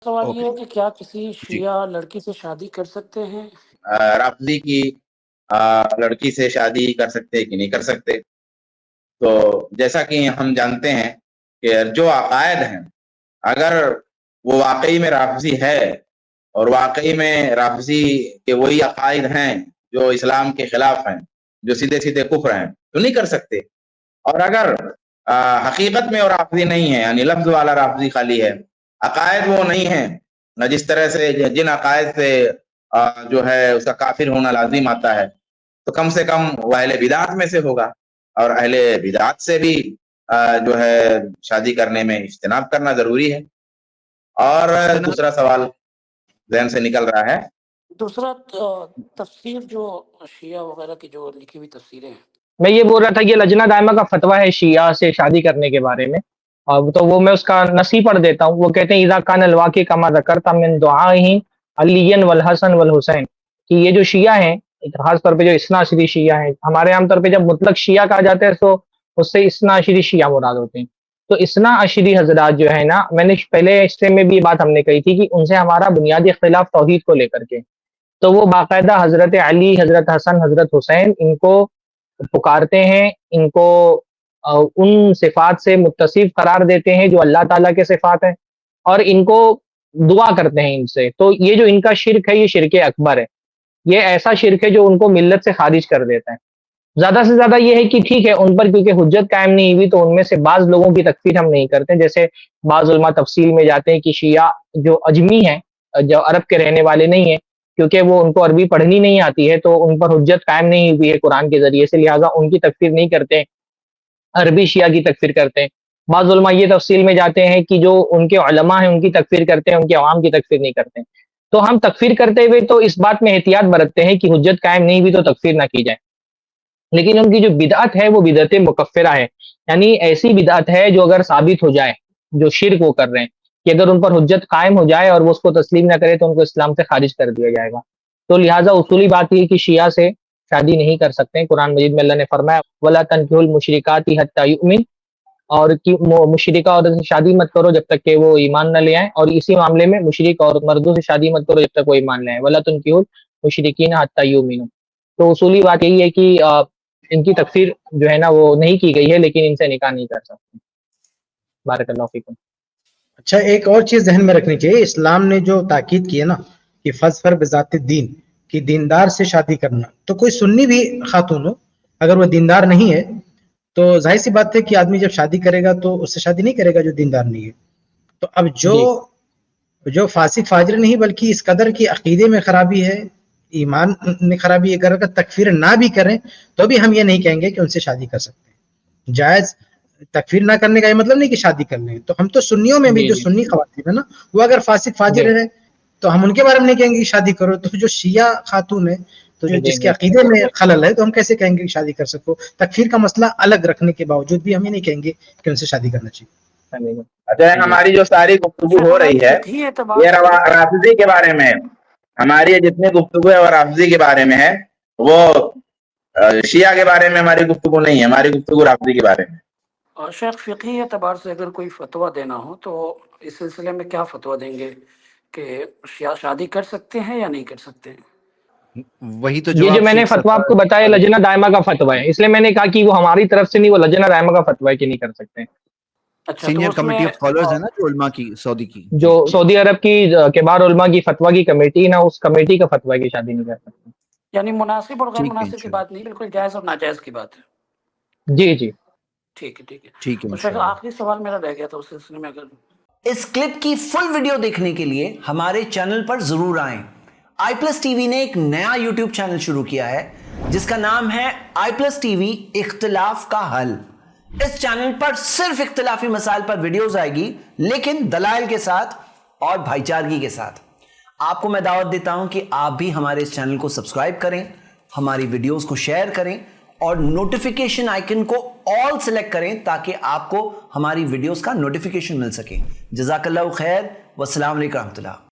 سوال یہ اوکے ہے کہ کیا کسی جی شیعہ لڑکی سے شادی کر سکتے ہیں؟ رافضی کی لڑکی سے شادی کر سکتے کہ نہیں کر سکتے؟ تو جیسا کہ ہم جانتے ہیں کہ جو عقائد ہیں، اگر وہ واقعی میں رافضی ہے اور واقعی میں رافضی کے وہی عقائد ہیں جو اسلام کے خلاف ہیں، جو سیدھے سیدھے کفر ہیں، تو نہیں کر سکتے۔ اور اگر حقیقت میں وہ رافضی نہیں ہے، یعنی لفظ والا رافضی خالی ہے، عقائد وہ نہیں ہیں، جس طرح سے جن عقائد سے جو ہے اس کا کافر ہونا لازم آتا ہے، تو کم سے کم وہ اہل بدعت میں سے ہوگا، اور اہل بدعت سے بھی جو ہے شادی کرنے میں اجتناب کرنا ضروری ہے۔ اور اجتناب دوسرا سوال ذہن سے نکل رہا ہے، دوسرا تفسیر جو شیعہ وغیرہ کی جو لکھی ہوئی تفسیریں ہیں، میں یہ بول رہا تھا کہ لجنہ دائمہ کا فتویٰ ہے شیعہ سے شادی کرنے کے بارے میں، تو وہ میں اس کا نصی پڑھ دیتا ہوں۔ وہ کہتے ہیں اذا کان الواقع کما ذکرت من دعائہم علی والحسن والحسین، کہ یہ جو شیعہ ہیں، خاص طور پہ جو اثنا عشری شیعہ ہیں، ہمارے عام طور پہ جب مطلق شیعہ کہا جاتا ہے تو اس سے اثنا عشری شیعہ مراد ہوتے ہیں۔ تو اثنا عشری حضرات جو ہے نا، میں نے پہلے حصے میں بھی بات ہم نے کہی تھی کہ ان سے ہمارا بنیادی اختلاف توحید کو لے کر کے، تو وہ باقاعدہ حضرت علی، حضرت حسن، حضرت حسین ان کو پکارتے ہیں، ان کو ان صفات سے متصف قرار دیتے ہیں جو اللہ تعالیٰ کے صفات ہیں، اور ان کو دعا کرتے ہیں ان سے۔ تو یہ جو ان کا شرک ہے، یہ شرک اکبر ہے، یہ ایسا شرک ہے جو ان کو ملت سے خارج کر دیتا ہے۔ زیادہ سے زیادہ یہ ہے کہ ٹھیک ہے ان پر کیونکہ حجت قائم نہیں ہوئی تو ان میں سے بعض لوگوں کی تکفیر ہم نہیں کرتے، جیسے بعض علماء تفصیل میں جاتے ہیں کہ شیعہ جو اجمی ہیں، جو عرب کے رہنے والے نہیں ہیں، کیونکہ وہ ان کو عربی پڑھنی نہیں آتی ہے تو ان پر حجت قائم نہیں ہوئی ہے قرآن کے ذریعے سے، لہٰذا ان کی تکفیر نہیں کرتے، عربی شیعہ کی تکفیر کرتے ہیں۔ بعض علماء یہ تفصیل میں جاتے ہیں کہ جو ان کے علماء ہیں ان کی تکفیر کرتے ہیں، ان کے عوام کی تکفیر نہیں کرتے ہیں۔ تو ہم تکفیر کرتے ہوئے تو اس بات میں احتیاط برتتے ہیں کہ حجت قائم نہیں ہوئی تو تکفیر نہ کی جائے، لیکن ان کی جو بدعت ہے وہ بدعت مکفرہ ہے، یعنی ایسی بدعت ہے جو اگر ثابت ہو جائے، جو شرک وہ کر رہے ہیں، کہ اگر ان پر حجت قائم ہو جائے اور وہ اس کو تسلیم نہ کرے تو ان کو اسلام سے خارج کر دیا جائے گا۔ تو لہٰذا اصولی بات یہ کہ شیعہ سے شادی نہیں کر سکتے ہیں۔ قرآن مجید میں اللہ نے فرمایا وَلَا تَنكِحُوا الْمُشْرِكَاتِ حَتَّىٰ يُؤْمِنْ، اور مشرکہ عورت سے شادی مت کرو جب تک کہ وہ ایمان نہ لے آئیں، اور اسی معاملے میں مشرک اور مردوں سے شادی مت کرو جب تک وہ ایمان لے آئیں، وَلَا تُنكِحُوا الْمُشْرِكِينَ حَتَّىٰ يُؤْمِنُوا۔ تو اصولی بات یہی ہے کہ ان کی تکفیر جو ہے نا وہ نہیں کی گئی ہے، لیکن ان سے نکاح نہیں کر سکتے۔ بارک اللہ فیکم۔ اچھا، ایک اور چیز ذہن میں رکھنی چاہیے، اسلام نے جو تاکید کی ہے نا کہ فظفر بذات الدین، کہ دیندار سے شادی کرنا، تو کوئی سنی بھی خاتون ہو اگر وہ دیندار نہیں ہے تو ظاہر سی بات ہے کہ آدمی جب شادی کرے گا تو اس سے شادی نہیں کرے گا جو دیندار نہیں ہے۔ تو اب جو فاسق فاجر نہیں بلکہ اس قدر کی عقیدے میں خرابی ہے، ایمان میں خرابی ہے، اگر تکفیر نہ بھی کریں تو بھی ہم یہ نہیں کہیں گے کہ ان سے شادی کر سکتے ہیں۔ جائز تکفیر نہ کرنے کا یہ مطلب نہیں کہ شادی کر لیں۔ تو ہم تو سنیوں میں بھی جو سنی خواتین ہے نا، وہ اگر فاسق فاجر ہے تو ہم ان کے بارے میں نہیں کہیں گے کہ شادی کرو۔ تو جو شیعہ خاتون ہے تو جس کے عقیدے میں خلل ہے تو ہم کیسے کہیں گے کہ شادی کر سکو؟ تکفیر کا مسئلہ الگ رکھنے کے باوجود بھی ہم یہ نہیں کہیں گے کہ ان سے شادی کرنا چاہیے۔ اچھا، ہماری جو ساری گفتگو ہو رہی ہے یہ رافضی کے بارے میں، ہماری جتنی گفتگو ہے وہ رافضی کے بارے میں ہے، وہ شیعہ کے بارے میں ہماری گفتگو نہیں ہے، ہماری گفتگو رافضی کے بارے میں۔ اور شیخ فقہی اعتبار سے اگر کوئی فتویٰ دینا ہو تو اس سلسلے میں کیا فتویٰ دیں گے کہ شیعہ شادی کر سکتے ہیں یا نہیں کر سکتے ہیں؟ وہی تو یہ جو میں نے فتویٰ آپ کو بتایا لجنہ دائمہ کا فتویٰ ہے، اس لیے میں نے کہا کہ وہ ہماری طرف سے نہیں، وہ لجنہ دائمہ کا فتویٰ ہے کہ نہیں کر سکتے۔ اچھا، سینئر کمیٹی آف اسکالرز ہے نا جو علماء کی، سعودی کی، جو سعودی عرب کی کبار علماء کی فتویٰ کی کمیٹی نا، اس کمیٹی کا فتویٰ ہے کہ شادی نہیں کر سکتے۔ یعنی مناسب اور غیر مناسب کی بات نہیں، بالکل جائز اور ناجائز کی بات ہے۔ جی جی ٹھیک ہے ٹھیک ہے ٹھیک ہے۔ تو شیخ آخری سوال میرا رہ گیا تھا اس سلسلے میں، اگر اس کلپ کی فل ویڈیو دیکھنے کے لیے ہمارے چینل پر ضرور آئیں۔ آئی پلس ٹی وی نے ایک نیا یوٹیوب چینل شروع کیا ہے جس کا نام ہے آئی پلس ٹی وی اختلاف کا حل۔ اس چینل پر صرف اختلافی مسائل پر ویڈیوز آئے گی، لیکن دلائل کے ساتھ اور بھائی چارگی کے ساتھ۔ آپ کو میں دعوت دیتا ہوں کہ آپ بھی ہمارے اس چینل کو سبسکرائب کریں، ہماری ویڈیوز کو شیئر کریں اور نوٹیفیکیشن آئیکن کو آل سلیکٹ کریں تاکہ آپ کو ہماری ویڈیوز کا نوٹیفیکیشن مل سکے۔ جزاک اللہ خیر، والسلام علیکم ورحمۃ اللہ۔